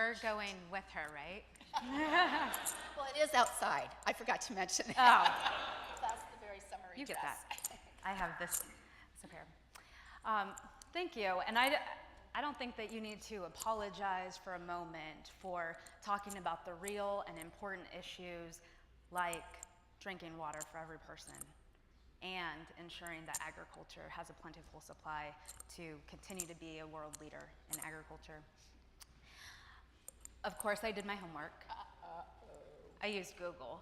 you're going with her, right? Well, it is outside. I forgot to mention it. Oh. That's the very summery You get dress. that. I have this up here. Thank you. And I don't think that you need to apologize for a moment for talking about the real and important issues like drinking water for every person and ensuring that agriculture has a plentiful supply to continue to be a world leader in agriculture. Of course, I did my homework. I used Google.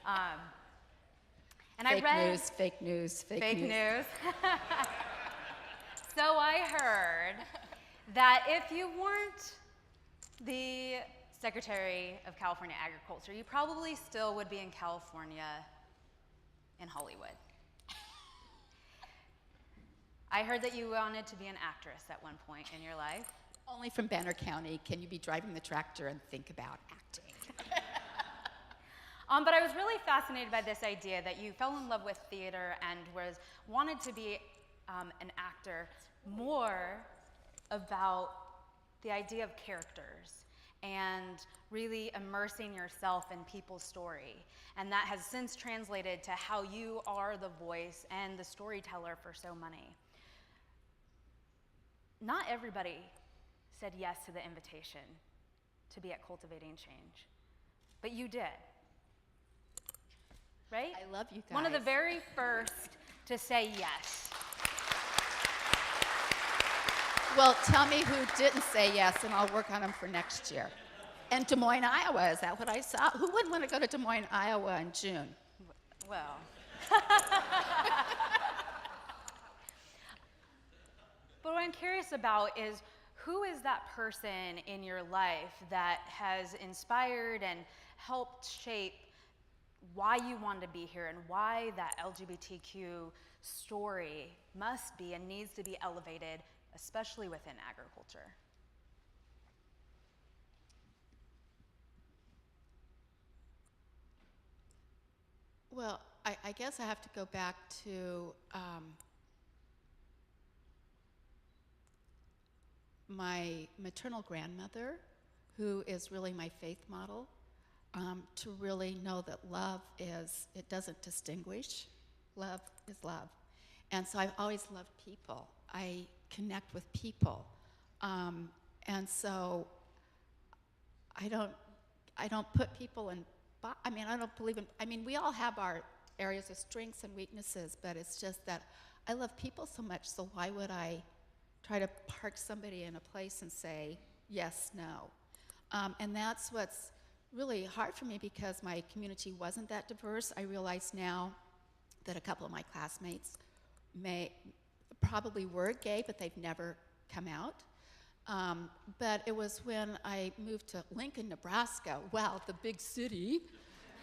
And Fake I read news, fake news, fake news. So I heard that if you weren't the Secretary of California Agriculture, you probably still would be in California in Hollywood. I heard that you wanted to be an actress at one point in your life. Only from Banner County can you be driving the tractor and think about acting. But I was really fascinated by this idea that you fell in love with theater and wanted to be an actor more about the idea of characters and really immersing yourself in people's story. And that has since translated to how you are the voice and the storyteller for so many. Not everybody said yes to the invitation to be at Cultivating Change, but you did. Right? I love you guys. One of the very first to say yes. Well, tell me who didn't say yes, and I'll work on them for next year. And Des Moines, Iowa, is that what I saw? Who wouldn't want to go to Des Moines, Iowa in June? Well. But what I'm curious about is who is that person in your life that has inspired and helped shape why you want to be here and why that LGBTQ story must be and needs to be elevated, especially within agriculture? Well, I guess I have to go back to my maternal grandmother, who is really my faith model, to really know that love is, it doesn't distinguish. Love is love. And so I've always loved people. I connect with people. And so I don't put people in, I don't believe in, we all have our areas of strengths and weaknesses, but it's just that I love people so much, so why would I try to park somebody in a place and say yes, no? And that's what's really hard for me because my community wasn't that diverse. I realize now that a couple of my classmates probably were gay, but they've never come out. But it was when I moved to Lincoln, Nebraska, wow, the big city.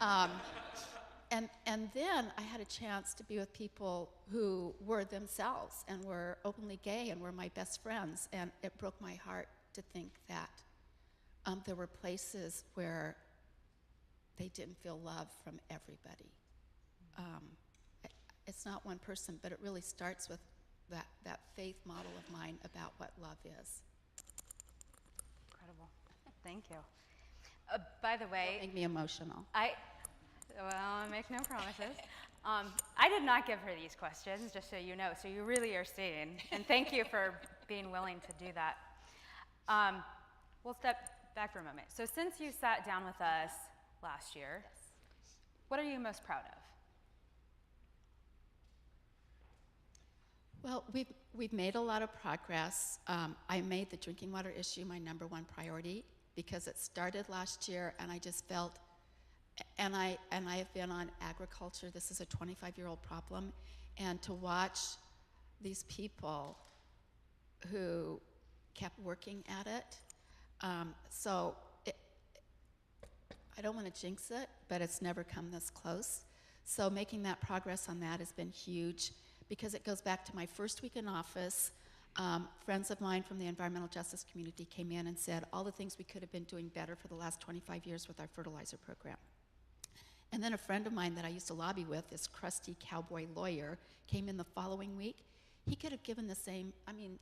And then I had a chance to be with people who were themselves and were openly gay and were my best friends. And it broke my heart to think that there were places where they didn't feel love from everybody. It's not one person, but it really starts with that faith model of mine about what love is. Incredible. Thank you. By the way, Don't make me emotional. I make no promises. I did not give her these questions, just so you know, so you really are seeing. And thank you for being willing to do that. We'll step back for a moment. So since you sat down with us last year, yes, what are you most proud of? Well, we've made a lot of progress. I made the drinking water issue my #1 priority because it started last year, and I just felt, and I have been on agriculture. This is a 25-year-old problem, and to watch these people who kept working at it. I don't want to jinx it, but it's never come this close. So making that progress on that has been huge because it goes back to my first week in office. Friends of mine from the environmental justice community came in and said all the things we could have been doing better for the last 25 years with our fertilizer program. And then a friend of mine that I used to lobby with, this crusty cowboy lawyer, came in the following week. he could have given the same,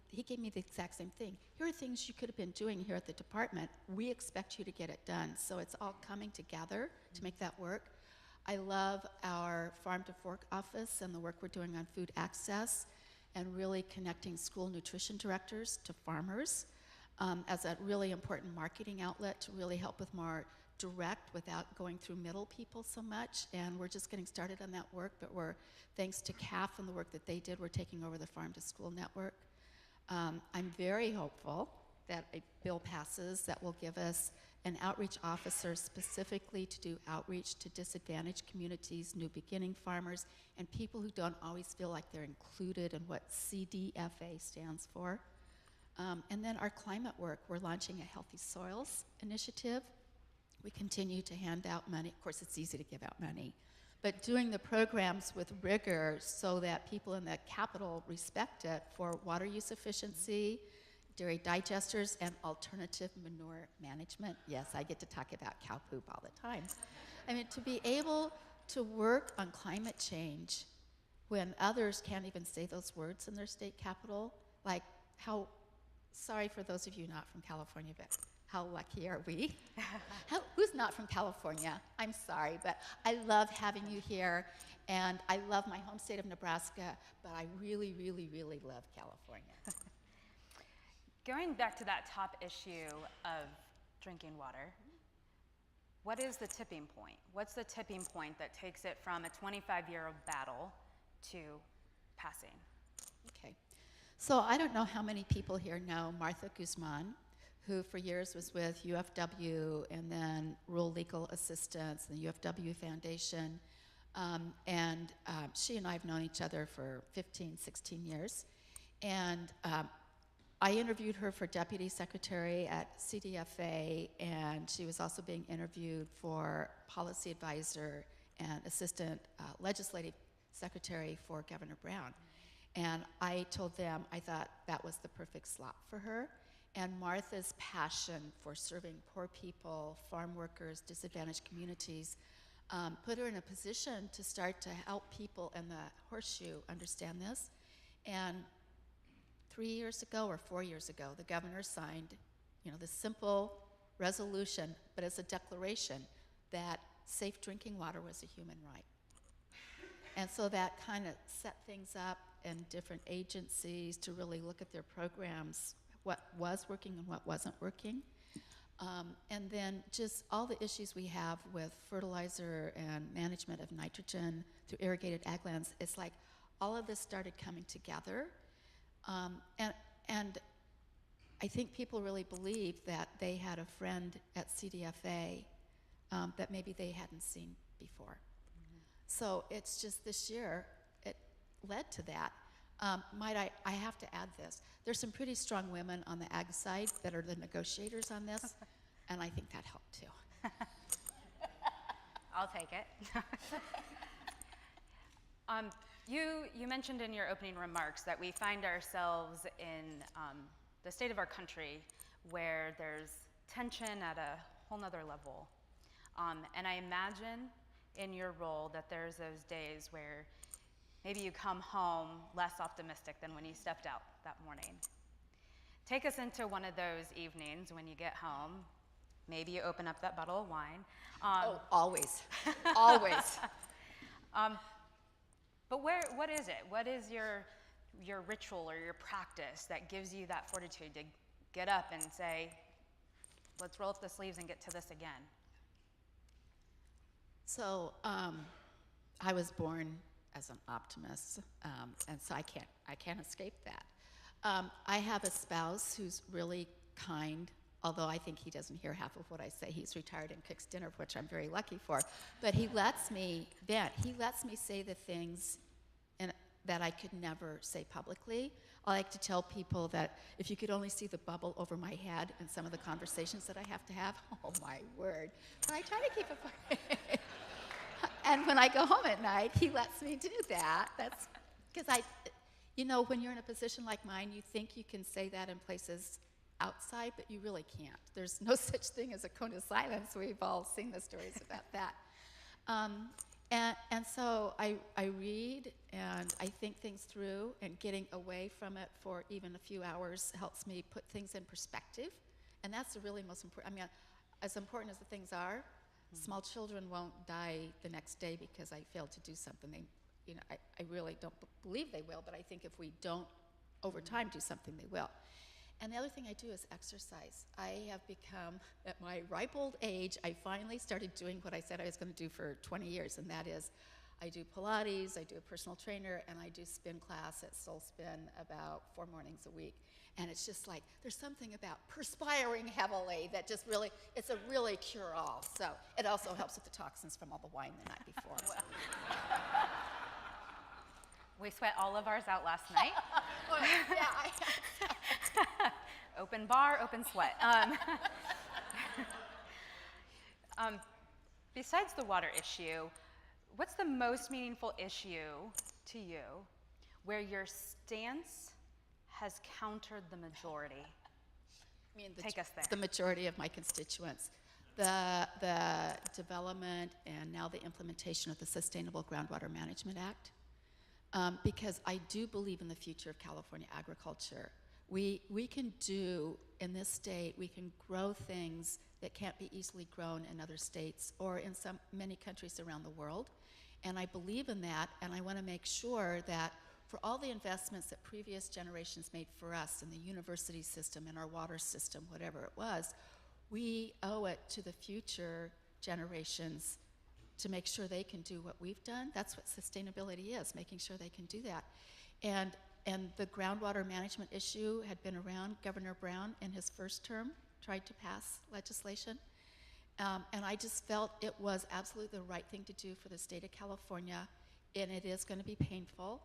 he gave me the exact same thing. Here are things you could have been doing here at the department. We expect you to get it done. So it's all coming together to make that work. I love our Farm to Fork office and the work we're doing on food access and really connecting school nutrition directors to farmers as a really important marketing outlet to really help with more direct without going through middle people so much. And we're just getting started on that work, but thanks to CAF and the work that they did, we're taking over the Farm to School network. I'm very hopeful that a bill passes that will give us an outreach officer specifically to do outreach to disadvantaged communities, new beginning farmers, and people who don't always feel like they're included in what CDFA stands for. And then our climate work, we're launching a Healthy Soils initiative. We continue to hand out money. Of course, it's easy to give out money, but doing the programs with rigor so that people in the capital respect it for water use efficiency, dairy digesters, and alternative manure management. Yes, I get to talk about cow poop all the time. To be able to work on climate change when others can't even say those words in their state capital, like sorry for those of you not from California, but how lucky are we? Who's not from California? I'm sorry, but I love having you here, and I love my home state of Nebraska, but I really, really, really love California. Going back to that top issue of drinking water, what is the tipping point? What's the tipping point that takes it from a 25-year battle to passing? Okay. So I don't know how many people here know Martha Guzman, who for years was with UFW and then Rural Legal Assistance and the UFW Foundation. She and I have known each other for 15, 16 years. And I interviewed her for Deputy Secretary at CDFA, and she was also being interviewed for Policy Advisor and Assistant Legislative Secretary for Governor Brown. And I told them I thought that was the perfect slot for her. And Martha's passion for serving poor people, farm workers, disadvantaged communities, put her in a position to start to help people in the horseshoe understand this. And 3 years ago or 4 years ago, the governor signed, this simple resolution, but it's a declaration that safe drinking water was a human right. And so that kind of set things up in different agencies to really look at their programs, what was working and what wasn't working. And then just all the issues we have with fertilizer and management of nitrogen through irrigated ag lands, it's like all of this started coming together. And I think people really believed that they had a friend at CDFA that maybe they hadn't seen before. Mm-hmm. So it's just this year, it led to that. I have to add this. There's some pretty strong women on the ag side that are the negotiators on this, and I think that helped too. I'll take it. You mentioned in your opening remarks that we find ourselves in the state of our country where there's tension at a whole nother level. And I imagine in your role that there's those days where maybe you come home less optimistic than when you stepped out that morning. Take us into one of those evenings when you get home. Maybe you open up that bottle of wine. Always, always. But what is it? What is your ritual or your practice that gives you that fortitude to get up and say, let's roll up the sleeves and get to this again? So I was born as an optimist, and so I can't escape that. I have a spouse who's really kind, although I think he doesn't hear half of what I say. He's retired and cooks dinner, which I'm very lucky for. But he lets me vent. He lets me say the things that I could never say publicly. I like to tell people that if you could only see the bubble over my head in some of the conversations that I have to have, oh my word. But I try to keep it. And when I go home at night, he lets me do that. That's because when you're in a position like mine, you think you can say that in places outside, but you really can't. There's no such thing as a cone of silence. We've all seen the stories about that. And so I read and I think things through, and getting away from it for even a few hours helps me put things in perspective. And that's the really most important. I mean, as important as the things are, small children won't die the next day because I failed to do something. I really don't believe they will, but I think if we don't over time do something, they will. And the other thing I do is exercise. I have become, at my ripe old age, I finally started doing what I said I was going to do for 20 years, and that is I do Pilates, I do a personal trainer, and I do spin class at Soul Spin about 4 mornings a week. And it's just like, there's something about perspiring heavily that just really, it's a really cure-all. So it also helps with the toxins from all the wine the night before. We sweat all of ours out last night. Open bar, open sweat. Besides the water issue, what's the most meaningful issue to you where your stance has countered the majority? Take us there. The majority of my constituents. The development and now the implementation of the Sustainable Groundwater Management Act. Because I do believe in the future of California agriculture. We can do, in this state, we can grow things that can't be easily grown in other states or in many countries around the world. And I believe in that, and I want to make sure that for all the investments that previous generations made for us in the university system, in our water system, whatever it was, we owe it to the future generations to make sure they can do what we've done. That's what sustainability is, making sure they can do that. And the groundwater management issue had been around. Governor Brown, in his first term, tried to pass legislation. And I just felt it was absolutely the right thing to do for the state of California, and it is going to be painful.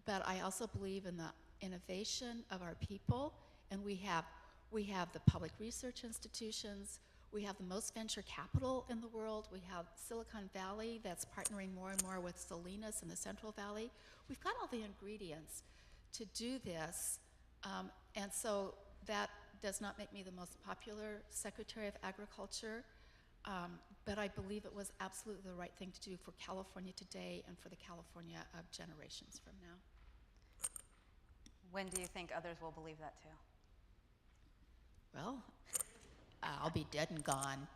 But I also believe in the innovation of our people, and we have the public research institutions. We have the most venture capital in the world. We have Silicon Valley that's partnering more and more with Salinas in the Central Valley. We've got all the ingredients to do this. And so that does not make me the most popular Secretary of Agriculture, but I believe it was absolutely the right thing to do for California today and for the California of generations from now. When do you think others will believe that too? Well, I'll be dead and gone.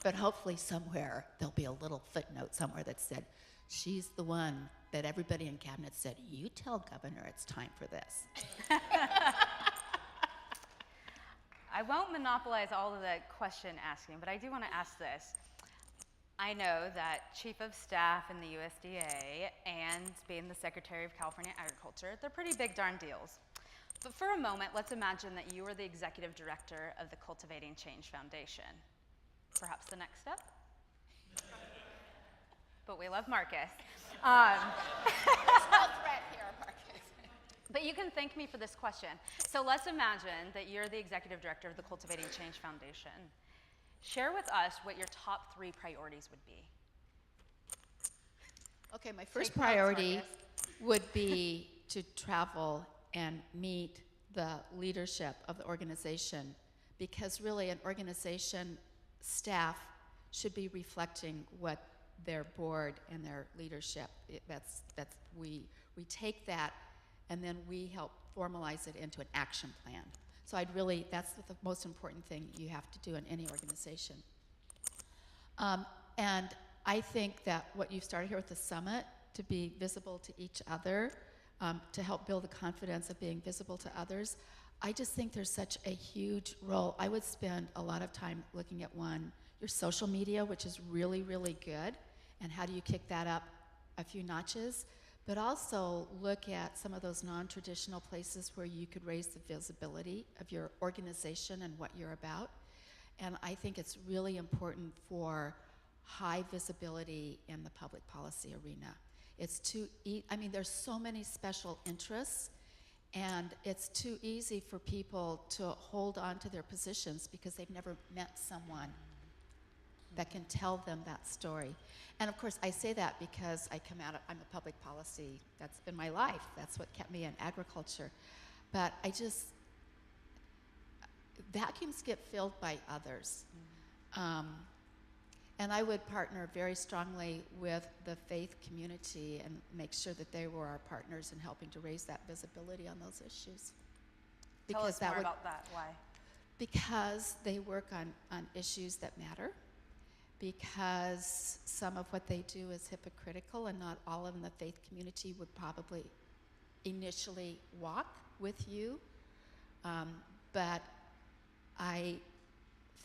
But hopefully somewhere there'll be a little footnote somewhere that said, she's the one that everybody in cabinet said, you tell Governor it's time for this. I won't monopolize all of the question asking, but I do want to ask this. I know that Chief of Staff in the USDA and being the Secretary of California Agriculture, they're pretty big darn deals. But for a moment, let's imagine that you are the executive director of the Cultivating Change Foundation. Perhaps the next step? But we love Marcus. There's no threat here, Marcus. But you can thank me for this question. So let's imagine that you're the executive director of the Cultivating Change Foundation. Share with us what your top 3 priorities would be. Okay, my first priority would be to travel and meet the leadership of the organization, because really an organization staff should be reflecting what their board and their leadership, we take that and then we help formalize it into an action plan. So that's the most important thing you have to do in any organization. And I think that what you've started here with the summit, to be visible to each other, to help build the confidence of being visible to others, I just think there's such a huge role. I would spend a lot of time looking at your social media, which is really, really good, and how do you kick that up a few notches, but also look at some of those non-traditional places where you could raise the visibility of your organization and what you're about. And I think it's really important for high visibility in the public policy arena. There's so many special interests, and it's too easy for people to hold on to their positions because they've never met someone that can tell them that story. And of course, I say that because I'm a public policy, that's been my life. That's what kept me in agriculture. But vacuums get filled by others. And I would partner very strongly with the faith community and make sure that they were our partners in helping to raise that visibility on those issues. Tell us more about that. Why? Because they work on issues that matter, because some of what they do is hypocritical, and not all of the faith community would probably initially walk with you. But I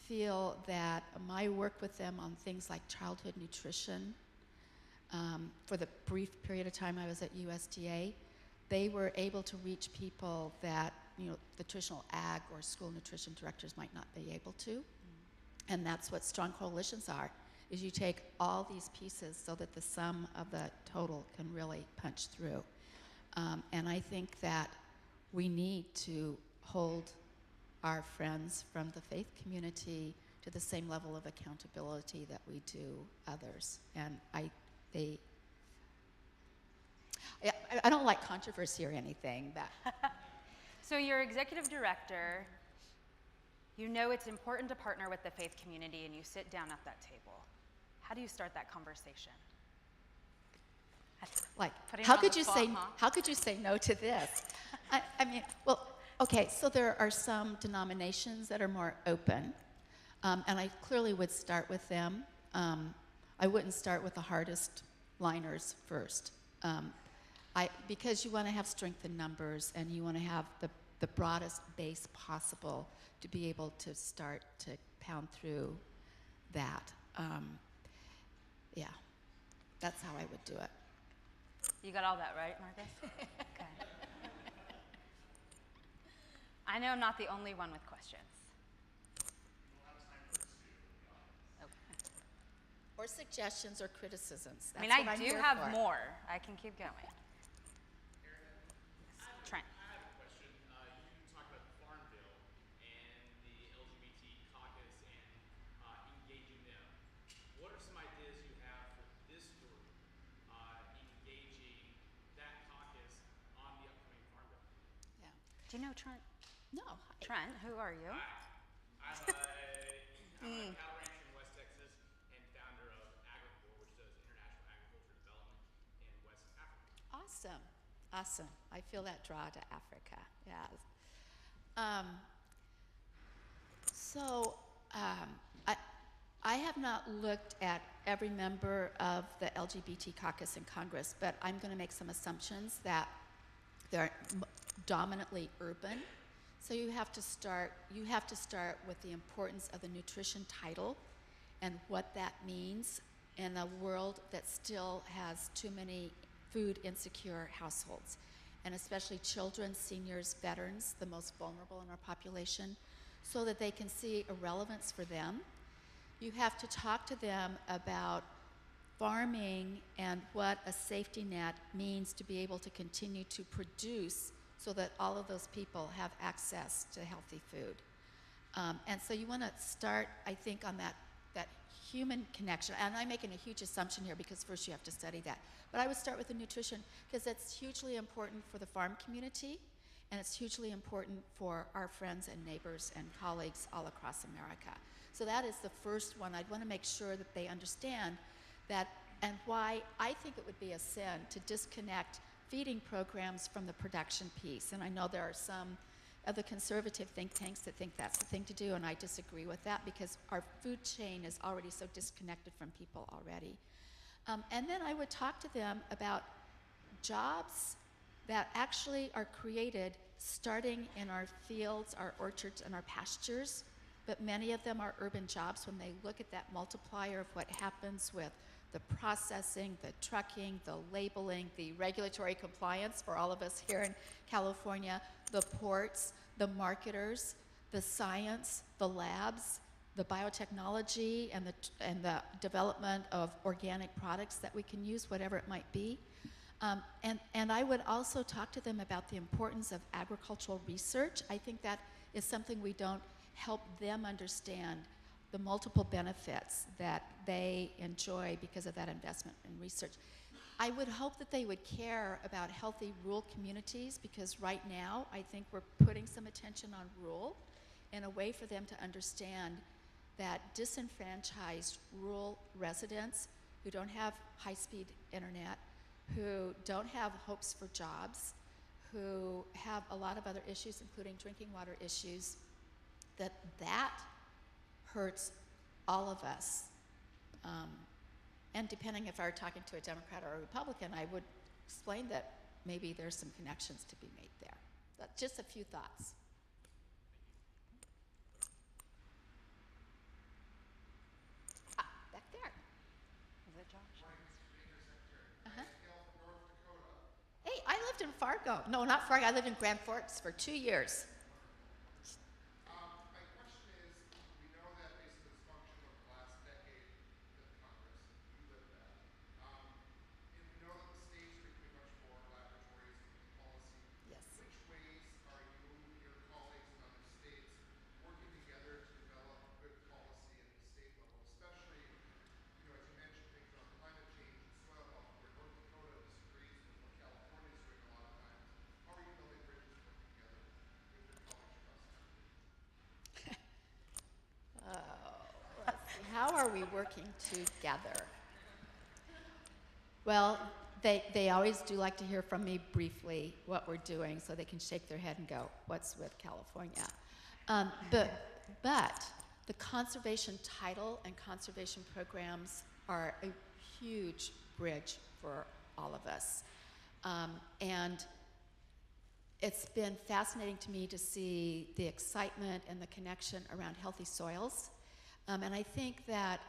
feel that my work with them on things like childhood nutrition, for the brief period of time I was at USDA, they were able to reach people that, the traditional ag or school nutrition directors might not be able to. And that's what strong coalitions are, is you take all these pieces so that the sum of the total can really punch through. And I think that we need to hold our friends from the faith community to the same level of accountability that we do others. And I don't like controversy or anything, but So you're executive director. You know it's important to partner with the faith community, and you sit down at that table. How do you start that conversation? like, Putting how on could the you spot, say huh? how could you say no to this? I mean, well, okay, so there are some denominations that are more open, and I clearly would start with them. I wouldn't start with the hardest liners first, because you want to have strength in numbers, and you want to have the broadest base possible to be able to start to pound through that. Yeah, that's how I would do it. You got all that right, Marcus? Okay. I know I'm not the only one with questions. Okay. Or suggestions or criticisms. I mean, That's what I I'm do here have for. more. I can keep going. Trent. I have a question. You talked about the Farm Bill and the LGBT caucus and engaging them. What are some ideas you have for this group engaging that caucus on the upcoming Farm Bill? Yeah. Do you know Trent? No. Trent, who are you? I'm a cattle rancher in West Texas and founder of Agricor, which does international agriculture development in West Africa. Awesome. Awesome. I feel that draw to Africa. Yes. I have not looked at every member of the LGBT caucus in Congress, but I'm going to make some assumptions that they're dominantly urban. So you have to start with the importance of the nutrition title and what that means in a world that still has too many food insecure households, and especially children, seniors, veterans, the most vulnerable in our population, so that they can see a relevance for them. You have to talk to them about farming and what a safety net means to be able to continue to produce so that all of those people have access to healthy food. And so you want to start, I think, on that human connection. And I'm making a huge assumption here because first you have to study that. But I would start with the nutrition because it's hugely important for the farm community, and it's hugely important for our friends and neighbors and colleagues all across America. So that is the first one. I'd want to make sure that they understand that, and why I think it would be a sin to disconnect feeding programs from the production piece. And I know there are some of the conservative think tanks that think that's the thing to do, and I disagree with that because our food chain is already so disconnected from people already. And then I would talk to them about jobs that actually are created starting in our fields, our orchards, and our pastures, but many of them are urban jobs. When they look at that multiplier of what happens with the processing, the trucking, the labeling, the regulatory compliance for all of us here in California, the ports, the marketers, the science, the labs, the biotechnology, and the development of organic products that we can use, whatever it might be. And I would also talk to them about the importance of agricultural research. I think that is something we don't help them understand, the multiple benefits that they enjoy because of that investment in research. I would hope that they would care about healthy rural communities, because right now I think we're putting some attention on rural in a way for them to understand that disenfranchised rural residents who don't have high-speed internet, who don't have hopes for jobs, who have a lot of other issues, including drinking water issues, that hurts all of us. And depending if I were talking to a Democrat or a Republican, I would explain that maybe there's some connections to be made there. That's just a few thoughts. Back there. Is it Josh? Uh-huh. Hey, I lived in Fargo. No, not Fargo. I lived in Grand Forks for 2 years. My question is, we know that basically the dysfunction of the last decade of Congress, you lived that, and we know that the states are becoming much more laboratories of policy. Yes. Which ways are you and your colleagues in other states working together to develop good policy at the state level, especially, as you mentioned, things on climate change and soil health, where North Dakota disagrees with what California is doing a lot of times. How are you building bridges and working together with your colleagues across the country? Let's see. How are we working together? Well, they always do like to hear from me briefly what we're doing so they can shake their head and go, what's with California? But the conservation title and conservation programs are a huge bridge for all of us. And it's been fascinating to me to see the excitement and the connection around healthy soils. And I think that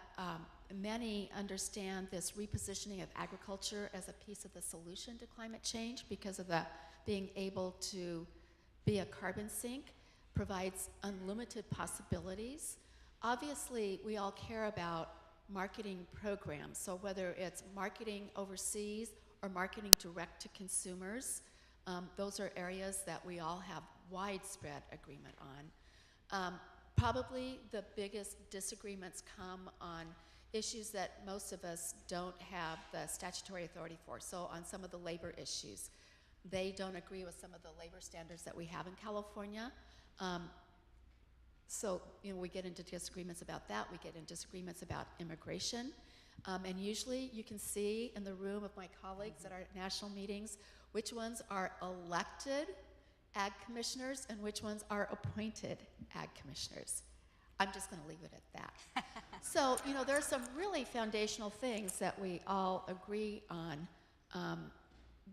many understand this repositioning of agriculture as a piece of the solution to climate change because of the being able to be a carbon sink provides unlimited possibilities. Obviously, we all care about marketing programs, so whether it's marketing overseas or marketing direct to consumers, those are areas that we all have widespread agreement on. Probably the biggest disagreements come on issues that most of us don't have the statutory authority for. So on some of the labor issues, they don't agree with some of the labor standards that we have in California. So we get into disagreements about that. We get into disagreements about immigration. And usually you can see in the room of my colleagues at our national meetings which ones are elected ag commissioners and which ones are appointed ag commissioners. I'm just going to leave it at that. So, there are some really foundational things that we all agree on,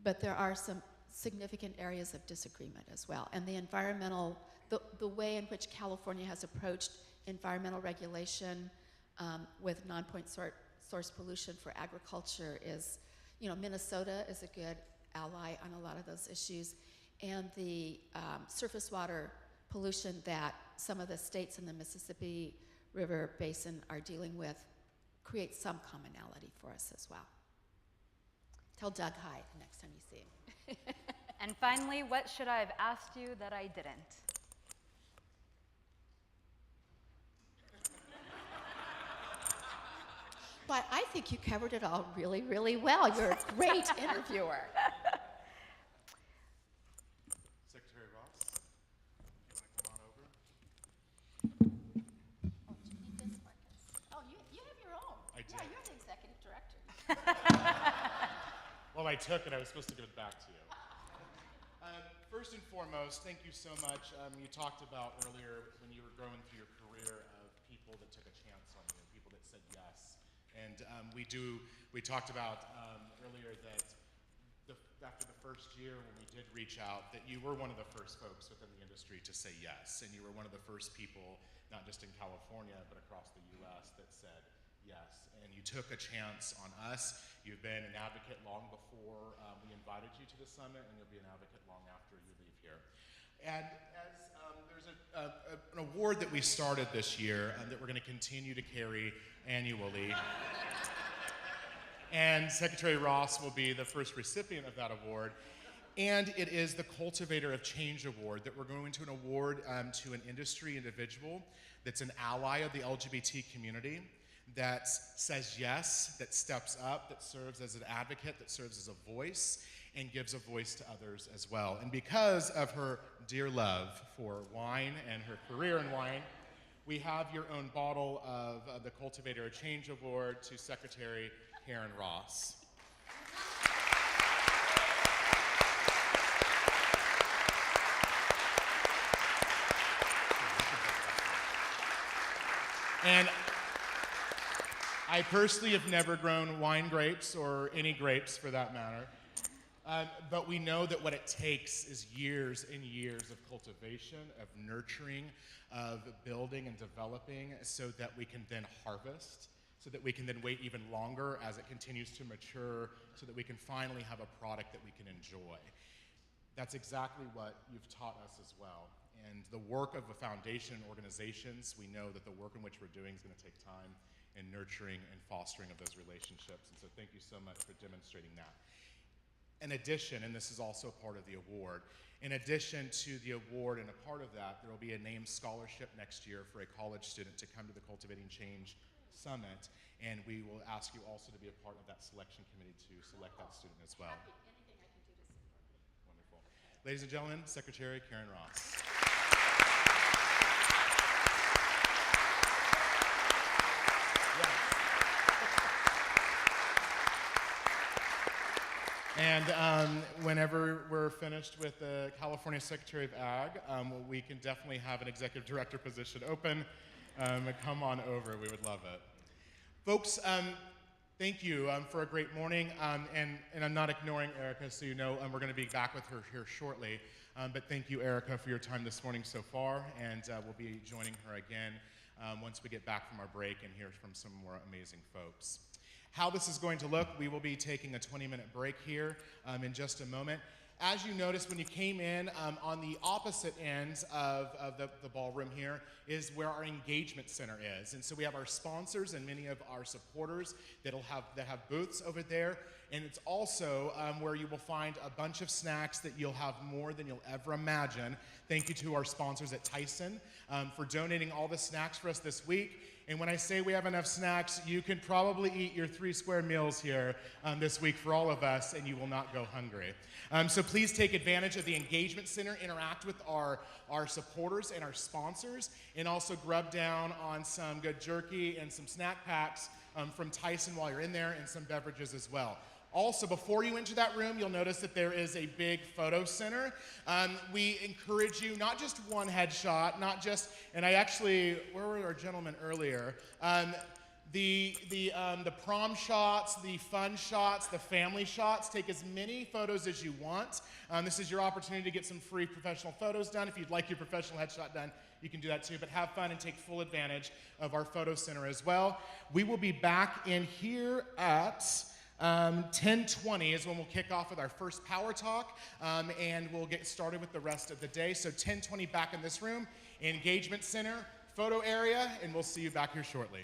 but there are some significant areas of disagreement as well. And the environmental, the way in which California has approached environmental regulation with non-point source pollution for agriculture is, Minnesota is a good ally on a lot of those issues. And the surface water pollution that some of the states in the Mississippi River Basin are dealing with creates some commonality for us as well. Tell Doug hi the next time you see him. And finally, what should I have asked you that I didn't? But I think you covered it all really, really well. You're a great interviewer. Secretary Ross, you want to come on over? Oh, do you need this, Marcus? Oh, you have your own. I did. Yeah, you're the executive director. Well, I took it. I was supposed to give it back to you. First and foremost, thank you so much. You talked about earlier when you were going through your career of people that took a chance on you, people that said yes. And we talked about earlier that after the first year when we did reach out, that you were one of the first folks within the industry to say yes. And you were one of the first people, not just in California, but across the US that said yes. And you took a chance on us. You've been an advocate long before we invited you to the summit, and you'll be an advocate long after you leave here. And as there's an award that we started this year that we're going to continue to carry annually. And Secretary Ross will be the first recipient of that award. And it is the Cultivator of Change Award that we're going to award to an industry individual that's an ally of the LGBT community, that says yes, that steps up, that serves as an advocate, that serves as a voice, and gives a voice to others as well. And because of her dear love for wine and her career in wine, we have your own bottle of the Cultivating Change Award to Secretary Karen Ross. And I personally have never grown wine grapes, or any grapes for that matter, but we know that what it takes is years and years of cultivation, of nurturing, of building and developing so that we can then harvest, so that we can then wait even longer as it continues to mature, so that we can finally have a product that we can enjoy. That's exactly what you've taught us as well. And the work of the foundation and organizations, we know that the work in which we're doing is going to take time in nurturing and fostering of those relationships. And so thank you so much for demonstrating that. In addition, and this is also part of the award, in addition to the award and a part of that, there will be a named scholarship next year for a college student to come to the Cultivating Change Summit, and we will ask you also to be a part of that selection committee to select that student as well. Anything I can do to support. Wonderful. Ladies and gentlemen, Secretary Karen Ross. And whenever we're finished with the California Secretary of Ag, we can definitely have an executive director position open. Come on over, we would love it. Folks, thank you for a great morning. And I'm not ignoring Erica, so you know we're going to be back with her here shortly. But thank you, Erica, for your time this morning so far. And we'll be joining her again once we get back from our break and hear from some more amazing folks. How this is going to look, we will be taking a 20-minute break here in just a moment. As you noticed when you came in, on the opposite ends of the ballroom here is where our engagement center is. And so we have our sponsors and many of our supporters that have booths over there. And it's also where you will find a bunch of snacks that you'll have more than you'll ever imagine. Thank you to our sponsors at Tyson for donating all the snacks for us this week. And when I say we have enough snacks, you can probably eat your 3 square meals here this week for all of us, and you will not go hungry. So please take advantage of the Engagement Center, interact with our supporters and our sponsors, and also grub down on some good jerky and some snack packs from Tyson while you're in there, and some beverages as well. Also, before you enter that room, you'll notice that there is a big photo center. We encourage you, not just one headshot, not just, and I actually, where were our gentlemen earlier? The prom shots, the fun shots, the family shots, take as many photos as you want. This is your opportunity to get some free professional photos done. If you'd like your professional headshot done, you can do that too, but have fun and take full advantage of our photo center as well. We will be back in here at 10:20 is when we'll kick off with our first power talk, and we'll get started with the rest of the day. So 10:20 back in this room, Engagement Center, photo area, and we'll see you back here shortly.